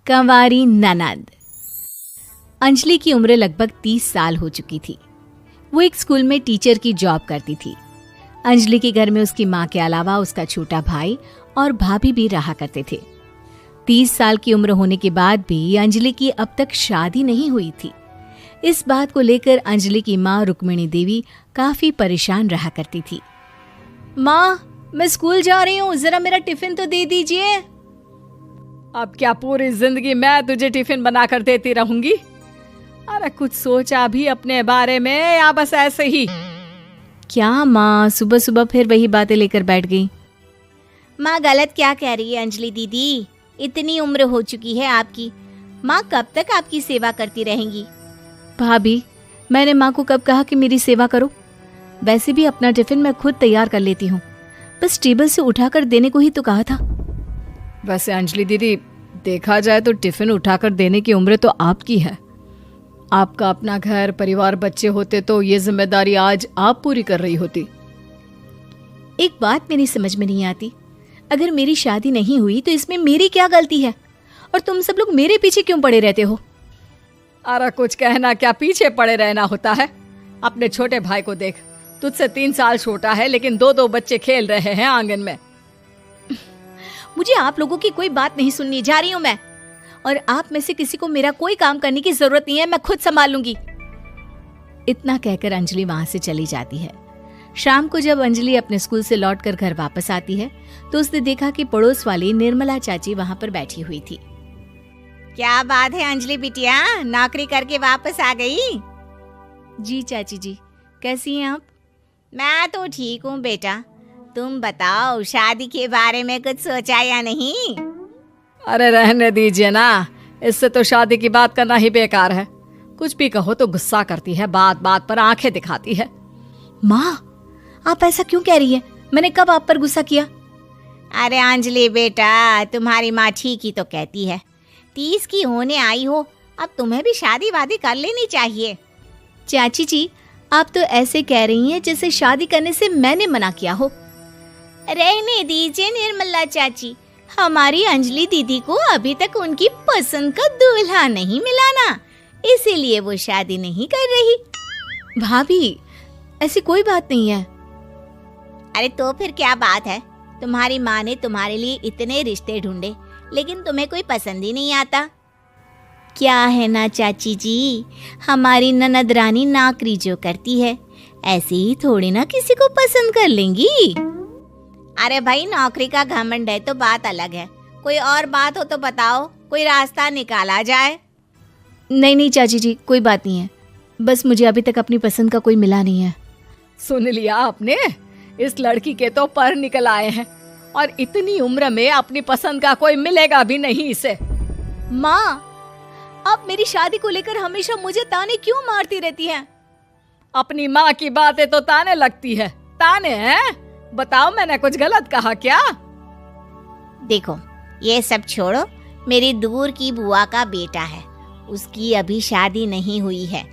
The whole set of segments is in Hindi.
कंवारी ननद। अंजलि की उम्र लगभग 30 साल हो चुकी थी। वो एक स्कूल में टीचर की जॉब करती थी। अंजलि के घर में उसकी माँ के अलावा उसका छोटा भाई और भाभी भी रहा करते थे। 30 साल की उम्र होने के बाद भी अंजलि की अब तक शादी नहीं हुई थी। इस बात को लेकर अंजलि की माँ रुक्मिणी देवी काफी परेशान रहा करती थी। माँ, मैं स्कूल जा रही हूँ, जरा मेरा टिफिन तो दे दीजिए। अब क्या पूरी जिंदगी मैं तुझे टिफिन बनाकर देती रहूंगी? अरे कुछ सोचा भी अपने बारे में या बस ऐसे ही? क्या माँ, सुबह सुबह फिर वही बातें लेकर बैठ गई। माँ गलत क्या कह रही है अंजलि दीदी? इतनी उम्र हो चुकी है आपकी, माँ कब तक आपकी सेवा करती रहेंगी? भाभी, मैंने माँ को कब कहा कि मेरी सेवा करो? वैसे भी अपना टिफिन मैं खुद तैयार कर लेती हूँ, बस टेबल से उठाकर देने को ही तो कहा था। वैसे अंजलि दीदी, देखा जाए तो टिफिन उठाकर देने की उम्र तो आपकी है। आपका अपना घर परिवार बच्चे होते तो ये जिम्मेदारी आज आप पूरी कर रही होती। एक बात मेरी समझ में नहीं आती, अगर मेरी शादी नहीं हुई तो इसमें मेरी क्या गलती है और तुम सब लोग मेरे पीछे क्यों पड़े रहते हो? अरे कुछ कहना क्या पीछे पड़े रहना होता है? अपने छोटे भाई को देख, तुझसे 3 साल छोटा है लेकिन 2 बच्चे खेल रहे हैं आंगन में। मुझे आप लोगों की कोई बात नहीं सुननी, जा रही हूँ मैं। और आप में से किसी को मेरा कोई काम करने की जरूरत नहीं है, मैं खुद संभाल लूंगी। इतना कहकर अंजलि वहां से चली जाती है। शाम को जब अंजलि अपने स्कूल से लौटकर घर वापस आती है तो उसने देखा कि पड़ोस वाली निर्मला चाची वहां पर बैठी हुई थी। क्या बात है अंजलि बिटिया, नौकरी करके वापस आ गई? जी चाची जी, कैसी हैं आप? मैं तो ठीक हूँ बेटा, तुम बताओ शादी के बारे में कुछ सोचा या नहीं? अरे रहने दीजिए ना, इससे तो शादी की बात करना ही बेकार है। कुछ भी कहो तो गुस्सा करती है, बात बात पर आंखें दिखाती है। माँ, आप ऐसा क्यों कह रही हैं? मैंने कब आप पर गुस्सा किया? अरे अंजलि बेटा, तुम्हारी माँ ठीक ही तो कहती है। 30 की होने आई हो, अब तुम्हें भी शादी वादी कर लेनी चाहिए। चाची जी, आप तो ऐसे कह रही हैं जैसे शादी करने से मैंने मना किया हो। रहने दीजिए निर्मला चाची, हमारी अंजलि दीदी को अभी तक उनकी पसंद का दूल्हा नहीं मिला ना, इसीलिए वो शादी नहीं कर रही। भाभी, ऐसी कोई बात नहीं है। अरे तो फिर क्या बात है? तुम्हारी माँ ने तुम्हारे लिए इतने रिश्ते ढूंढे लेकिन तुम्हें कोई पसंद ही नहीं आता। क्या है ना चाची जी, हमारी ननद रानी नौकरी जो करती है ऐसे ही थोड़ी ना किसी को पसंद कर लेंगी। अरे भाई, नौकरी का घमंड है तो बात अलग है, कोई और बात हो तो बताओ, कोई रास्ता निकाला जाए। नहीं नहीं चाची जी, कोई बात नहीं है, बस मुझे अभी तक अपनी पसंद का कोई मिला नहीं है। सुन लिया आपने, इस लड़की के तो पर निकल आए हैं और इतनी उम्र में अपनी पसंद का कोई मिलेगा भी नहीं इसे। माँ, आप मेरी शादी को लेकर हमेशा मुझे ताने क्यों मारती रहती हैं? अपनी माँ की बातें तो ताने लगती है। ताने हैं? बताओ, मैंने कुछ गलत कहा क्या? देखो, ये सब छोड़ो, मेरी दूर की बुआ का बेटा है, उसकी अभी शादी नहीं हुई है,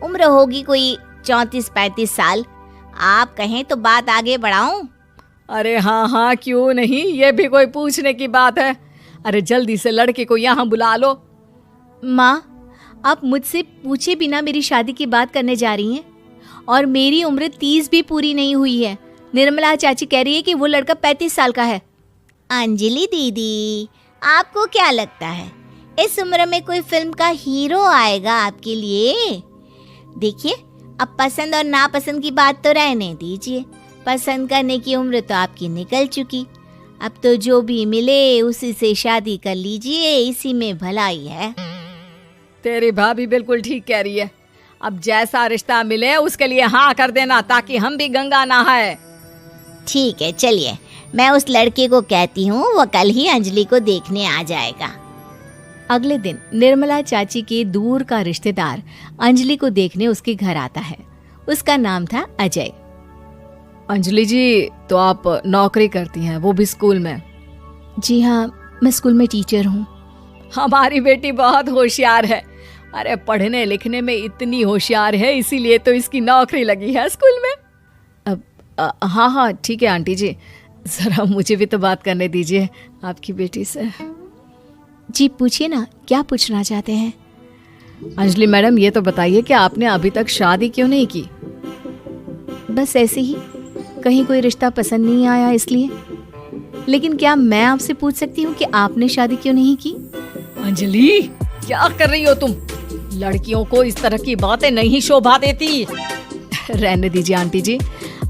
उम्र होगी कोई 34-35 साल। आप कहें तो बात आगे बढ़ाऊं? अरे हाँ हाँ, क्यों नहीं, ये भी कोई पूछने की बात है। अरे जल्दी से लड़के को यहाँ बुला लो। माँ, आप मुझसे पूछे बिना मेरी शादी की बात करने जा रही हैं और मेरी उम्र 30 भी पूरी नहीं हुई है। निर्मला चाची कह रही है कि वो लड़का 35 साल का है। अंजलि दीदी, आपको क्या लगता है इस उम्र में कोई फिल्म का हीरो आएगा आपके लिए? देखिए, अब पसंद और नापसंद की बात तो रहने दीजिए, पसंद करने की उम्र तो आपकी निकल चुकी। अब तो जो भी मिले उसी से शादी कर लीजिए, इसी में भलाई है। तेरी भाभी बिल्कुल ठीक कह रही है। अब जैसा रिश्ता मिले उसके लिए हाँ कर देना, ताकि हम भी गंगा नहाए। ठीक है, चलिए मैं उस लड़के को कहती हूँ, वो कल ही अंजलि को देखने आ जाएगा। अगले दिन निर्मला चाची के दूर का रिश्तेदार अंजलि को देखने उसके घर आता है। उसका नाम था अजय। अंजलि जी, तो आप नौकरी करती हैं, वो भी स्कूल में? जी हाँ, मैं स्कूल में टीचर हूँ। हमारी बेटी बहुत होशियार है। अरे पढ़ने लिखने में इतनी होशियार है, इसीलिए तो इसकी नौकरी लगी है स्कूल में। हाँ हाँ ठीक है आंटी जी, जरा मुझे भी तो बात करने दीजिए आपकी बेटी से। जी पूछिए ना, क्या पूछना चाहते हैं? अंजलि मैडम, ये तो बताइए कि आपने अभी तक शादी क्यों नहीं की? बस ऐसे ही, कहीं कोई रिश्ता पसंद नहीं आया इसलिए। लेकिन क्या मैं आपसे पूछ सकती हूँ कि आपने शादी क्यों नहीं की? अंजलि, क्या कर रही हो तुम? लड़कियों को इस तरह की बातें नहीं शोभा देती। रहने दीजिए आंटी जी,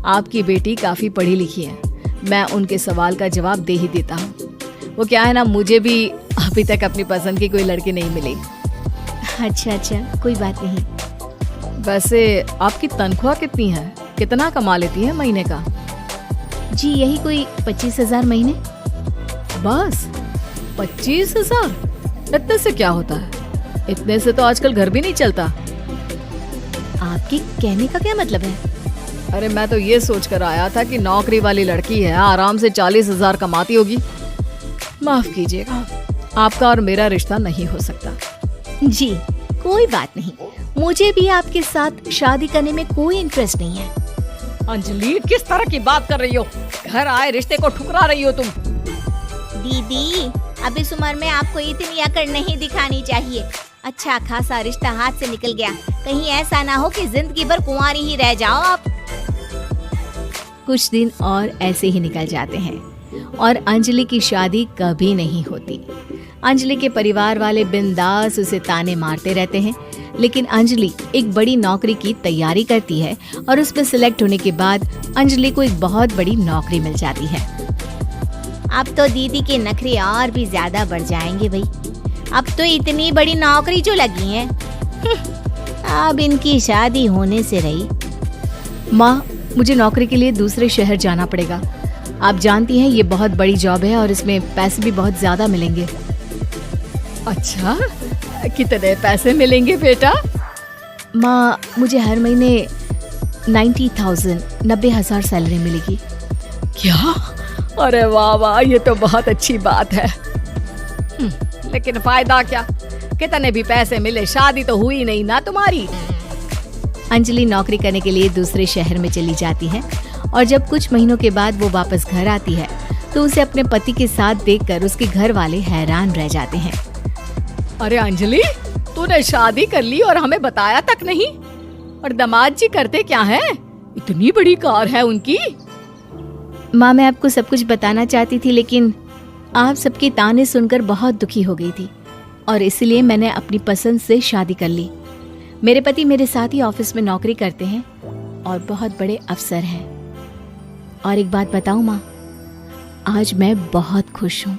आपकी बेटी काफी पढ़ी लिखी है, मैं उनके सवाल का जवाब दे ही देता हूँ। वो क्या है ना, मुझे भी अभी तक अपनी पसंद की कोई लड़की नहीं मिली। अच्छा, कोई बात नहीं। वैसे आपकी तनख्वाह कितनी है? कितना कमा लेती है महीने का? जी यही कोई 25,000 महीने। बस 25,000? इतने से क्या होता है? इतने से तो आजकल घर भी नहीं चलता। आपके कहने का क्या मतलब है? अरे मैं तो ये सोच कर आया था कि नौकरी वाली लड़की है, आराम से 40,000 कमाती होगी। माफ कीजिएगा, आपका और मेरा रिश्ता नहीं हो सकता। जी कोई बात नहीं, मुझे भी आपके साथ शादी करने में कोई इंटरेस्ट नहीं है। अंजलि, किस तरह की बात कर रही हो? घर आए रिश्ते को ठुकरा रही हो तुम। दीदी, अब इस उम्र में आपको इतनी अकड़ नहीं दिखानी चाहिए। अच्छा खासा रिश्ता हाथ से निकल गया, कहीं ऐसा ना हो कि जिंदगी भर कुंवारी ही रह जाओ आप। कुछ दिन और ऐसे ही निकल जाते हैं और अंजलि की शादी कभी नहीं होती। अंजलि के परिवार वाले बिंदास उसे ताने मारते रहते हैं, लेकिन अंजलि एक बड़ी नौकरी की तैयारी करती है और उसमें सिलेक्ट होने के बाद अंजलि को एक बहुत बड़ी नौकरी मिल जाती है। अब तो दीदी के नखरे और भी ज्यादा बढ़ जाएंगे भाई। अब तो इतनी बड़ी नौकरी जो लगी है, अब इनकी शादी होने से रही। माँ, मुझे नौकरी के लिए दूसरे शहर जाना पड़ेगा। आप जानती हैं ये बहुत बड़ी जॉब है और इसमें पैसे भी बहुत ज्यादा मिलेंगे। अच्छा, कितने पैसे मिलेंगे बेटा? माँ, मुझे हर महीने 90,000 सैलरी मिलेगी। क्या? अरे वाह वाह, ये तो बहुत अच्छी बात है। लेकिन फायदा क्या? कितने भी पैसे मिले, शादी तो हुई नहीं ना तुम्हारी। अंजलि नौकरी करने के लिए दूसरे शहर में चली जाती है और जब कुछ महीनों के बाद वो वापस घर आती है तो उसे अपने पति के साथ देखकर उसके घर वाले हैरान रह जाते हैं। अरे अंजलि, तूने शादी कर ली और हमें बताया तक नहीं। और दामाद जी करते क्या हैं? इतनी बड़ी कार है उनकी। माँ, मैं आपको सब कुछ बताना चाहती थी, लेकिन आप सबके ताने सुनकर बहुत दुखी हो गई थी और इसलिए मैंने अपनी पसंद से शादी कर ली। मेरे पति मेरे साथ ही ऑफिस में नौकरी करते हैं और बहुत बड़े अफसर हैं। और एक बात बताऊं माँ, आज मैं बहुत खुश हूँ।